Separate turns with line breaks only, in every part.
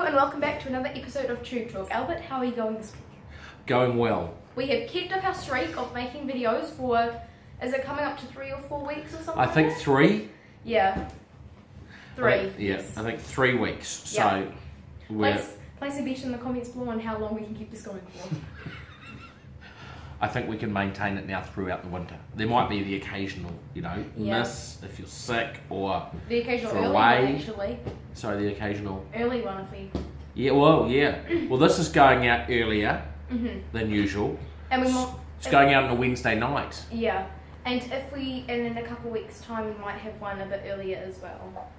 and welcome back to another episode of Tube Talk. Albert, how are you going this week?
Going well.
We have kept up our streak of making videos for, is it coming up to 3 or 4 weeks or something?
I think 3.
Yeah. 3.
I think 3 weeks. So
Yeah.
we're.
Place a bet in the comments below on how long we can keep this going for.
I think we can maintain it now throughout the winter. There might be the occasional,
Yeah.
miss if you're sick or
The occasional
For
early
away.
one, actually.
sorry, the occasional.
Early one if we...
Yeah. Well, this is going out earlier than usual.
And we might...
It's going out on a Wednesday night.
Yeah. And if we, and in a couple of weeks' time, we might have one a bit earlier as well.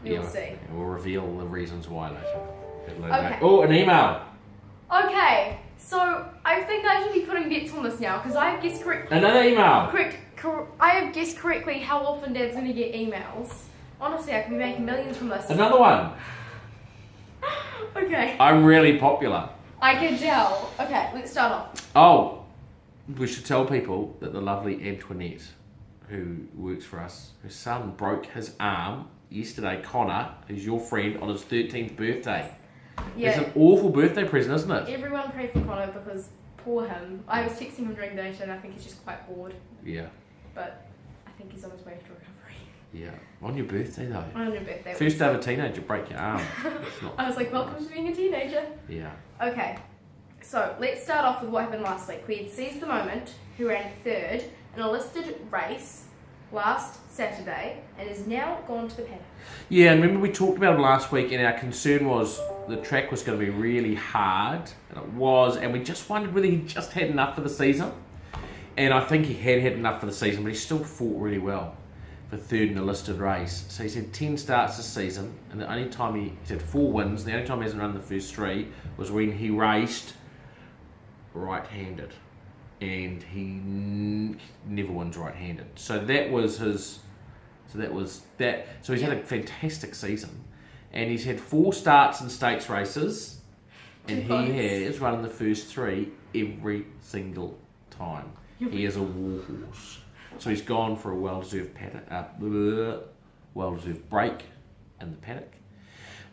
We'll see.
We'll reveal the reasons why later.
Okay.
Oh, an email.
Okay, so I think I should be putting bets on this now because I have guessed correctly.
Another email.
I have guessed correctly how often Dad's going to get emails. Honestly, I could be making millions from this.
Another one.
Okay.
I'm really popular.
I can tell. Okay, let's start off.
Oh, we should tell people that the lovely Antoinette, who works for us, her son broke his arm yesterday. Connor, who's your friend, on his 13th birthday.
Yeah.
It's an awful birthday present, isn't it?
Everyone pray for Connor because poor him. I was texting him during the day and I think he's just quite bored.
Yeah,
But I think he's on his way to recovery.
yeah. On your birthday though.
On your birthday.
First ever teenager break your arm. It's not.
I was like, welcome to being a teenager.
Yeah.
Okay, so let's start off with what happened last week. We had Seize the Moment, who ran third in a listed race last Saturday and is now gone to the paddock.
Yeah, and remember we talked about it last week, and our concern was the track was going to be really hard, and it was, and we just wondered whether he just had enough for the season. And I think he had enough for the season, but he still fought really well for third in a listed race. So he's had 10 starts this season, and the only time he's had 4 wins, the only time he hasn't run the first 3 was when he raced right-handed. And he never wins right-handed. So that was his... So he's had a fantastic season. And he's had 4 starts in stakes races. And he has run the first 3 every single time. He is a warhorse. So he's gone for a well-deserved break in the paddock.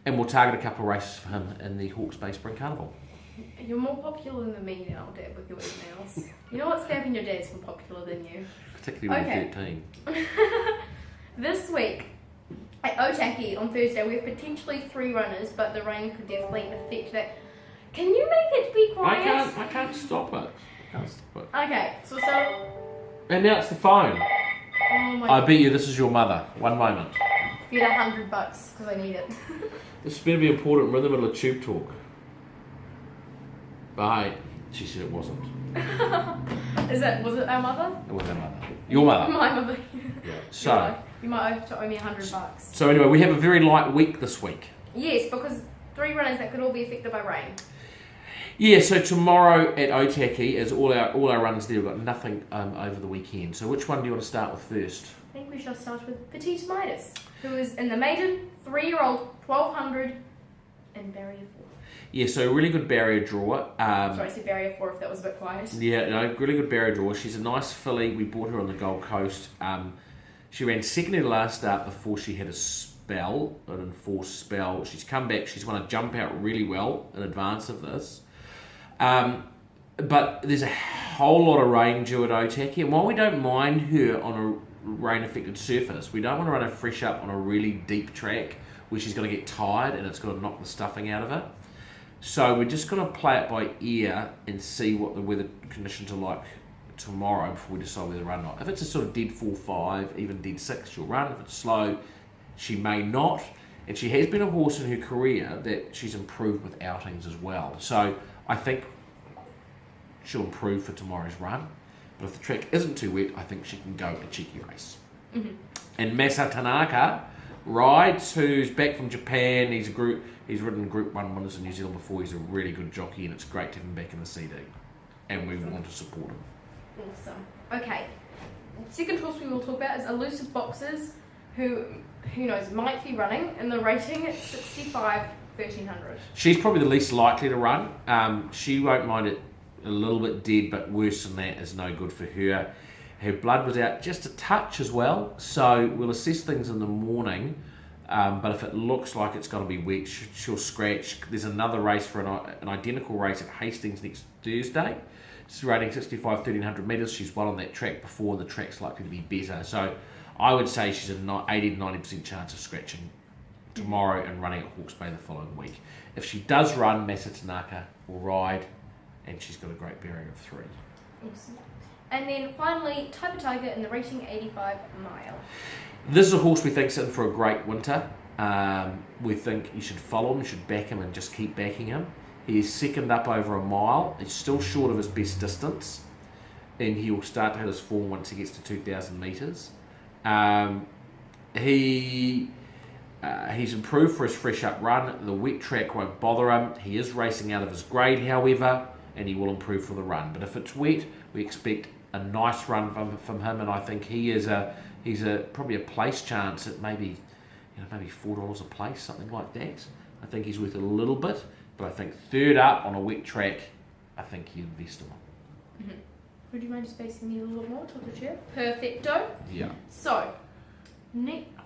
And we'll target a couple of races for him in the Hawke's Bay Spring Carnival.
You're more popular than me now, Dad, with your emails. You know what's happening? Your dad's more popular than you.
Particularly when
Okay.
you're 13.
This week at Otaki on Thursday, we have potentially 3 runners, but the rain could definitely affect that. Can you make it be quiet?
I can't stop it.
Okay, so we'll start.
And now it's the phone.
Oh my
I
god.
bet you this is your mother. One moment.
Get $100 because I need it.
This better be important. We're in the middle of tube talk. Bye. She said it wasn't.
Was it our mother?
It was her mother. Your mother.
My mother.
Yeah. So.
You might have to owe me $100.
So anyway, we have a very light week this week.
Yes, because 3 runners that could all be affected by rain.
Yeah. So tomorrow at Otaki, as all our runners there, we've got nothing over the weekend. So which one do you want to start with first?
I think we shall start with Petite Midas, who is in the maiden 3-year-old 1200 and barrier 4.
Yeah, so a really good barrier drawer.
Sorry, I said barrier 4 if that was a bit quiet.
Yeah, no, really good barrier drawer. She's a nice filly. We bought her on the Gold Coast. She ran second in the last start before she had a spell, an enforced spell. She's come back. She's won a jump out really well in advance of this. But there's a whole lot of rain due at Otaki, and while we don't mind her on a rain-affected surface, we don't want to run her fresh up on a really deep track where she's going to get tired and it's going to knock the stuffing out of her. So we're just going to play it by ear and see what the weather conditions are like tomorrow before we decide whether to run or not. If it's a sort of dead 4-5, even dead 6, she'll run. If it's slow, she may not. And she has been a horse in her career that she's improved with outings as well. So I think she'll improve for tomorrow's run. But if the track isn't too wet, I think she can go a cheeky race.
Mm-hmm.
And Masa Tanaka rides, who's back from Japan. He's ridden Group 1 winners in New Zealand before. He's a really good jockey, and it's great to have him back in the CD. And we want to support him.
Awesome. Okay. Second horse we will talk about is Elusive Boxers, who knows, might be running in the rating at 65 1300.
She's probably the least likely to run. She won't mind it a little bit dead, but worse than that is no good for her. Her blood was out just a touch as well, so we'll assess things in the morning But if it looks like it's going to be wet, she'll scratch. There's another race for an identical race at Hastings next Thursday. She's rating 65 1300 metres. She's won on that track before. The track's likely to be better. So I would say she's an 80 to 90% chance of scratching tomorrow and running at Hawke's Bay the following week. If she does run, Masa Tanaka will ride, and she's got a great bearing of 3.
Awesome. And then finally, Typer Tiger in the Rating 85 mile.
This is a horse we think's in for a great winter. We think you should follow him, you should back him and just keep backing him. He is second up over a mile. He's still short of his best distance, and he will start to hit his form once he gets to 2,000 metres. He's improved for his fresh up run. The wet track won't bother him. He is racing out of his grade, however, and he will improve for the run. But if it's wet, we expect a nice run from him, and I think he's probably a place chance at maybe $4 a place, something like that. I think he's worth a little bit, but I think third up on a wet track, I think you invest in him.
Mm-hmm. Would you mind just facing me a little bit more to the chair? Perfecto.
Yeah.
So,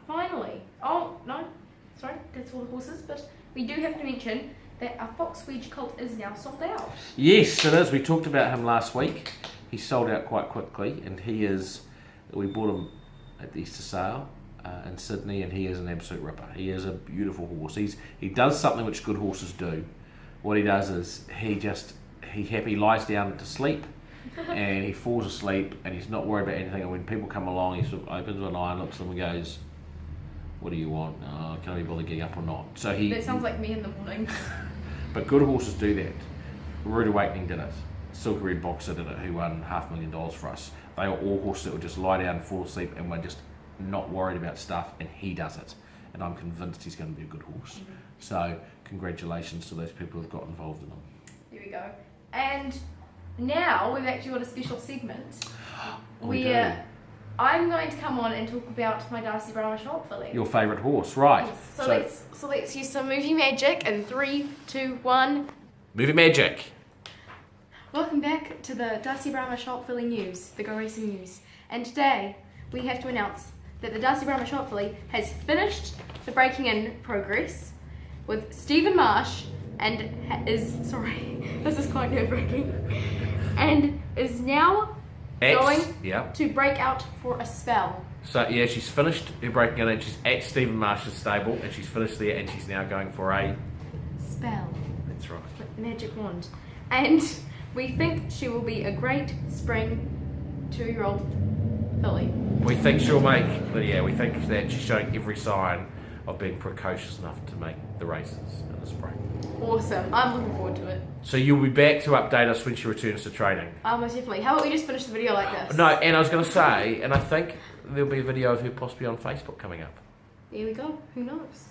finally, that's all the horses, but we do have to mention that our Fox Wedge colt is now sold out.
Yes, it is. We talked about him last week. He sold out quite quickly, and we bought him at the Easter sale in Sydney, and he is an absolute ripper. He is a beautiful horse. He does something which good horses do. What he does is he lies down to sleep, and he falls asleep, and he's not worried about anything. And when people come along, he sort of opens one eye and looks at them and goes, "What do you want? Can I be bothered getting up or not?" So
that sounds like me in the morning.
But good horses do that. Rude Awakening did it. Silky Red Boxer did it, who won $500,000 for us. They were all horses that would just lie down and fall asleep and were just not worried about stuff, and he does it. And I'm convinced he's going to be a good horse. Mm-hmm. So congratulations to those people who've got involved in him.
There we go. And now we've actually got a special segment
where
I'm going to come on and talk about my Darcy Brahma shop filling.
Your favourite horse, right?
Yes. So let's use some movie magic in 3, 2, 1.
Movie magic.
Welcome back to the Darcy Brahma shop filling news, the Go Racing news. And today we have to announce that the Darcy Brahma shop filling has finished the breaking in progress with Stephen Marsh and this is quite nerve-wracking, and is now going to break out for a spell.
So yeah, she's finished her breaking in, and she's at Stephen Marsh's stable, and she's finished there, and she's now going for a
spell.
That's right.
With magic wand. And we think she will be a great spring 2-year-old filly.
We think she'll make, we think that she's showing every sign of being precocious enough to make the races in the spring.
Awesome. I'm looking forward to it.
So you'll be back to update us when she returns to training?
Most definitely. How about we just finish the video like this?
No, and I was going to say, and I think there'll be a video of her possibly on Facebook coming up.
There we go. Who knows?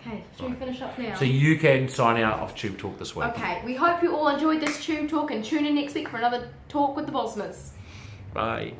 Yeah. Okay, should we finish up now?
So you can sign out of Tube Talk this week.
Okay, we hope you all enjoyed this Tube Talk, and tune in next week for another talk with the Bosmas.
Bye.